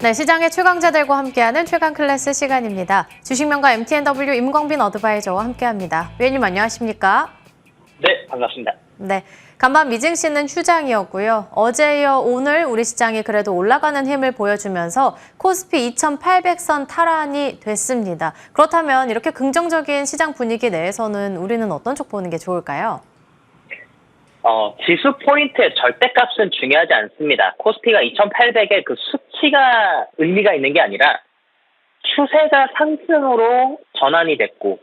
네, 시장의 최강자들과 함께하는 최강 클래스 시간입니다. 주식명가 MTNW 임광빈 어드바이저와 함께합니다. 위원님 안녕하십니까? 네, 반갑습니다. 네, 간밤 미증시는 휴장이었고요. 어제 이어 오늘 우리 시장이 그래도 올라가는 힘을 보여주면서 코스피 2,800선 탈환이 됐습니다. 그렇다면 이렇게 긍정적인 시장 분위기 내에서는 우리는 어떤 쪽 보는 게 좋을까요? 지수 포인트의 절대값은 중요하지 않습니다. 코스피가 2,800의 그 수치가 의미가 있는 게 아니라 추세가 상승으로 전환이 됐고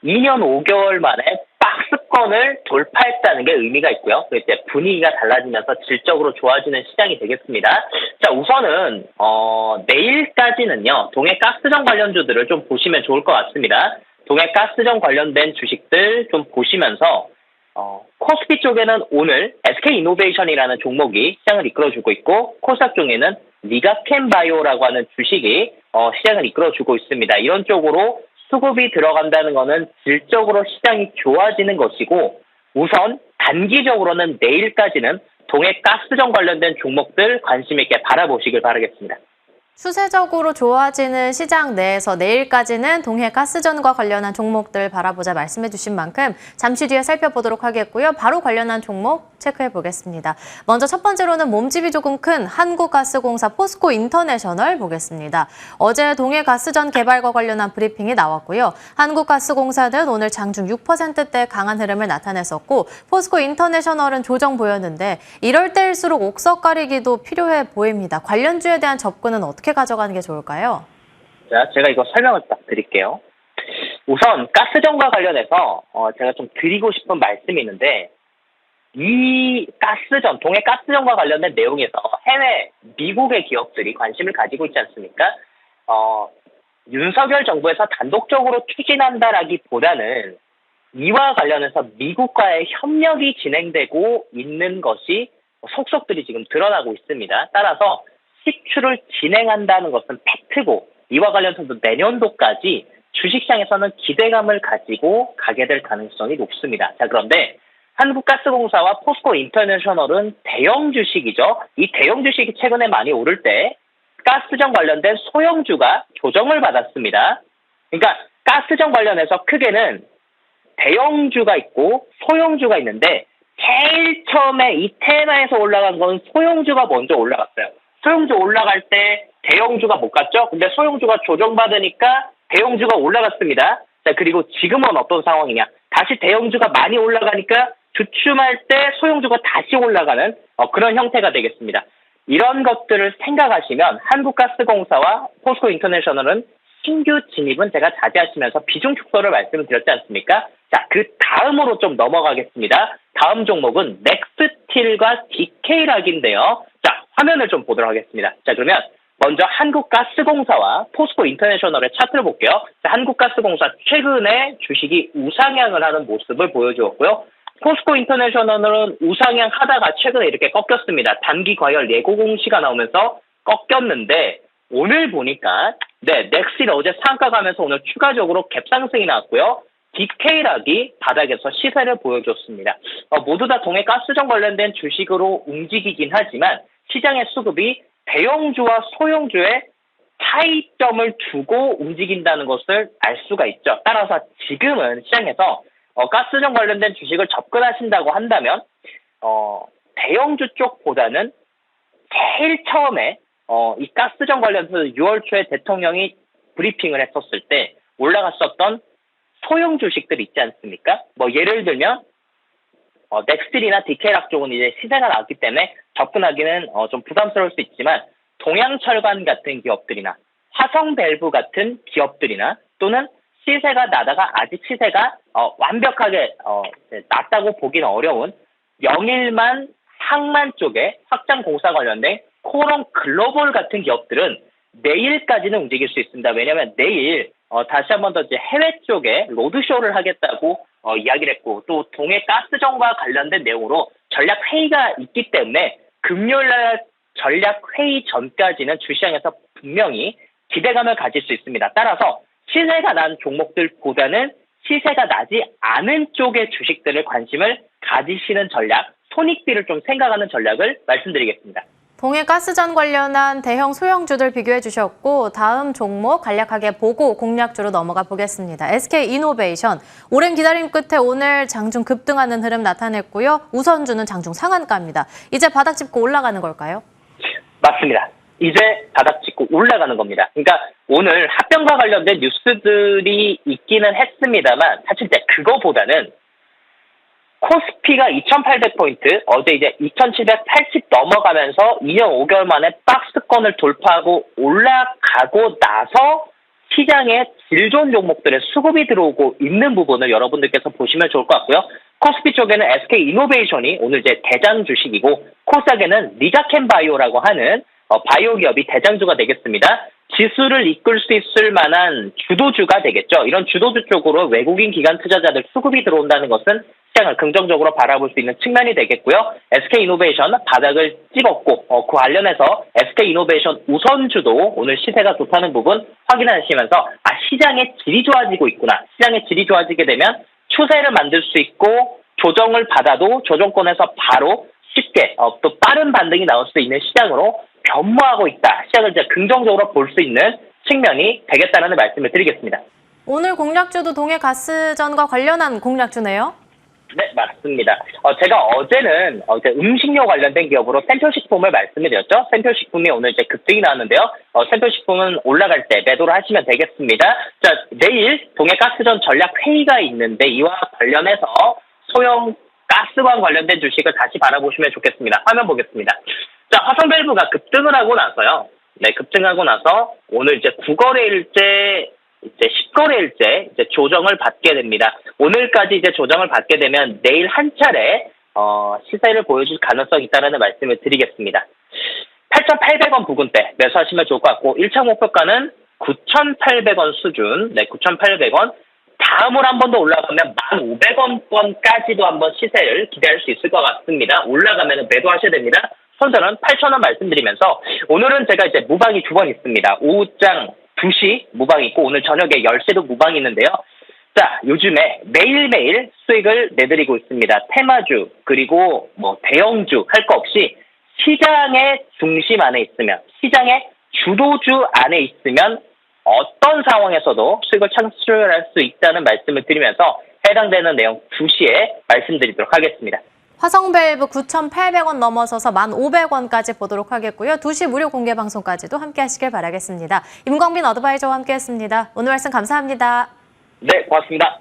2년 5개월 만에 박스권을 돌파했다는 게 의미가 있고요. 이제 분위기가 달라지면서 질적으로 좋아지는 시장이 되겠습니다. 자, 우선은 내일까지는요. 동해가스정 관련주들을 좀 보시면 좋을 것 같습니다. 동해가스정 관련된 주식들 좀 보시면서 코스피 쪽에는 오늘 SK이노베이션이라는 종목이 시장을 이끌어주고 있고 코스닥 쪽에는 리가캠바이오라고 하는 주식이 시장을 이끌어주고 있습니다. 이런 쪽으로 수급이 들어간다는 것은 질적으로 시장이 좋아지는 것이고 우선 단기적으로는 내일까지는 동해가스정 관련된 종목들 관심 있게 바라보시길 바라겠습니다. 추세적으로 좋아지는 시장 내에서 내일까지는 동해가스전과 관련한 종목들 바라보자 말씀해 주신 만큼 잠시 뒤에 살펴보도록 하겠고요. 바로 관련한 종목 체크해 보겠습니다. 먼저 첫 번째로는 몸집이 조금 큰 한국가스공사 포스코 인터내셔널 보겠습니다. 어제 동해가스전 개발과 관련한 브리핑이 나왔고요. 한국가스공사는 오늘 장중 6%대 강한 흐름을 나타냈었고 포스코 인터내셔널은 조정 보였는데 이럴 때일수록 옥석 가리기도 필요해 보입니다. 관련주에 대한 접근은 어떻게 가져가는 게 좋을까요? 자, 제가 이거 설명을 딱 드릴게요. 우선 가스정과 관련해서 제가 좀 드리고 싶은 말씀이 있는데 이 가스전, 동해 가스전과 관련된 내용에서 해외 미국의 기업들이 관심을 가지고 있지 않습니까? 윤석열 정부에서 단독적으로 추진한다라기보다는 이와 관련해서 미국과의 협력이 진행되고 있는 것이 속속들이 지금 드러나고 있습니다. 따라서 시추를 진행한다는 것은 팩트고 이와 관련해서도 내년도까지 주식시장에서는 기대감을 가지고 가게 될 가능성이 높습니다. 자, 그런데 한국가스공사와 포스코 인터내셔널은 대형 주식이죠. 이 대형 주식이 최근에 많이 오를 때 가스정 관련된 소형주가 조정을 받았습니다. 그러니까 가스정 관련해서 크게는 대형주가 있고 소형주가 있는데 제일 처음에 이 테마에서 올라간 건 소형주가 먼저 올라갔어요. 소형주 올라갈 때 대형주가 못 갔죠? 근데 소형주가 조정받으니까 대형주가 올라갔습니다. 자, 그리고 지금은 어떤 상황이냐? 다시 대형주가 많이 올라가니까 주춤할 때 소형주가 다시 올라가는 그런 형태가 되겠습니다. 이런 것들을 생각하시면 한국가스공사와 포스코 인터내셔널은 신규 진입은 제가 자제하시면서 비중 축소를 말씀을 드렸지 않습니까? 자, 그 다음으로 좀 넘어가겠습니다. 다음 종목은 넥스틸과 디케이락인데요. 자, 화면을 좀 보도록 하겠습니다. 자, 그러면 먼저 한국가스공사와 포스코 인터내셔널의 차트를 볼게요. 자, 한국가스공사 최근에 주식이 우상향을 하는 모습을 보여주었고요. 포스코 인터내셔널은 우상향 하다가 최근에 이렇게 꺾였습니다. 단기 과열 예고 공시가 나오면서 꺾였는데 오늘 보니까 넥스틸 어제 상가 가면서 오늘 추가적으로 갭상승이 나왔고요. 디케이락이 바닥에서 시세를 보여줬습니다. 모두 다 동해가스정 관련된 주식으로 움직이긴 하지만 시장의 수급이 대형주와 소형주의 차이점을 두고 움직인다는 것을 알 수가 있죠. 따라서 지금은 시장에서 가스정 관련된 주식을 접근하신다고 한다면 대형주 쪽보다는 제일 처음에 이 가스정 관련해서 6월 초에 대통령이 브리핑을 했었을 때 올라갔었던 소형 주식들 있지 않습니까? 뭐 예를 들면 넥스틸이나 디케이락 쪽은 이제 시세가 나왔기 때문에 접근하기는 좀 부담스러울 수 있지만 동양철관 같은 기업들이나 화성밸브 같은 기업들이나 또는 시세가 나다가 아직 시세가 완벽하게 낮다고 보기는 어려운 영일만, 항만 쪽에 확장 공사 관련된 코롱 글로벌 같은 기업들은 내일까지는 움직일 수 있습니다. 왜냐하면 내일 다시 한 번 더 이제 해외 쪽에 로드쇼를 하겠다고 이야기를 했고 또 동해 가스정과 관련된 내용으로 전략 회의가 있기 때문에 금요일날 전략 회의 전까지는 주시장에서 분명히 기대감을 가질 수 있습니다. 따라서 시세가 난 종목들보다는 시세가 나지 않은 쪽의 주식들을 관심을 가지시는 전략, 손익비를 좀 생각하는 전략을 말씀드리겠습니다. 동해가스전 관련한 대형 소형주들 비교해 주셨고 다음 종목 간략하게 보고 공략주로 넘어가 보겠습니다. SK이노베이션. 오랜 기다림 끝에 오늘 장중 급등하는 흐름 나타냈고요. 우선주는 장중 상한가입니다. 이제 바닥 짚고 올라가는 걸까요? 맞습니다. 이제 바닥 짚고 올라가는 겁니다. 그러니까 오늘 합병과 관련된 뉴스들이 있기는 했습니다만 사실 이제 그거보다는 코스피가 2,800포인트, 어제 이제 2,780 넘어가면서 2년 5개월 만에 박스권을 돌파하고 올라가고 나서 시장에 질 좋은 종목들의 수급이 들어오고 있는 부분을 여러분들께서 보시면 좋을 것 같고요. 코스피 쪽에는 SK이노베이션이 오늘 이제 대장 주식이고 코스닥에는 리자켄바이오라고 하는 바이오 기업이 대장주가 되겠습니다. 지수를 이끌 수 있을 만한 주도주가 되겠죠. 이런 주도주 쪽으로 외국인 기관 투자자들 수급이 들어온다는 것은 시장을 긍정적으로 바라볼 수 있는 측면이 되겠고요. SK이노베이션 바닥을 찍었고 그 관련해서 SK이노베이션 우선주도 오늘 시세가 좋다는 부분 확인하시면서 시장의 질이 좋아지고 있구나. 시장의 질이 좋아지게 되면 추세를 만들 수 있고 조정을 받아도 조정권에서 바로 쉽게 또 빠른 반등이 나올 수 있는 시장으로 변모하고 있다. 시장을 이제 긍정적으로 볼 수 있는 측면이 되겠다는 말씀을 드리겠습니다. 오늘 공략주도 동해가스전과 관련한 공략주네요. 네, 맞습니다. 제가 어제는 음식료 관련된 기업으로 샘표식품을 말씀을 드렸죠. 샘표식품이 오늘 이제 급등이 나왔는데요. 샘표식품은 올라갈 때 매도를 하시면 되겠습니다. 자, 내일 동해가스전 전략 회의가 있는데 이와 관련해서 소형 가스관 관련된 주식을 다시 바라보시면 좋겠습니다. 화면 보겠습니다. 자, 화성밸브가 급등을 하고 나서요. 네, 급등하고 나서 오늘 이제 9거래일째 이제 10거래일째 이제 조정을 받게 됩니다. 오늘까지 이제 조정을 받게 되면 내일 한 차례 시세를 보여줄 가능성이 있다는 말씀을 드리겠습니다. 8,800원 부근대 매수하시면 좋을 것 같고 1차 목표가는 9,800원 수준. 네, 9,800원. 다음으로 한 번 더 올라가면 1,500원권까지도 한번 시세를 기대할 수 있을 것 같습니다. 올라가면 매도하셔야 됩니다. 선저는 8,000원 말씀드리면서 오늘은 제가 이제 무방이 두 번 있습니다. 오후장 2시 무방이 있고 오늘 저녁에 10시도 무방이 있는데요. 자, 요즘에 매일매일 수익을 내드리고 있습니다. 테마주 그리고 대형주 할 거 없이 시장의 중심 안에 있으면 시장의 주도주 안에 있으면 어떤 상황에서도 수익을 창출할 수 있다는 말씀을 드리면서 해당되는 내용 2시에 말씀드리도록 하겠습니다. 화성밸브 9,800원 넘어서서 1,500원까지 보도록 하겠고요. 2시 무료 공개 방송까지도 함께 하시길 바라겠습니다. 임광빈 어드바이저와 함께했습니다. 오늘 말씀 감사합니다. 네, 고맙습니다.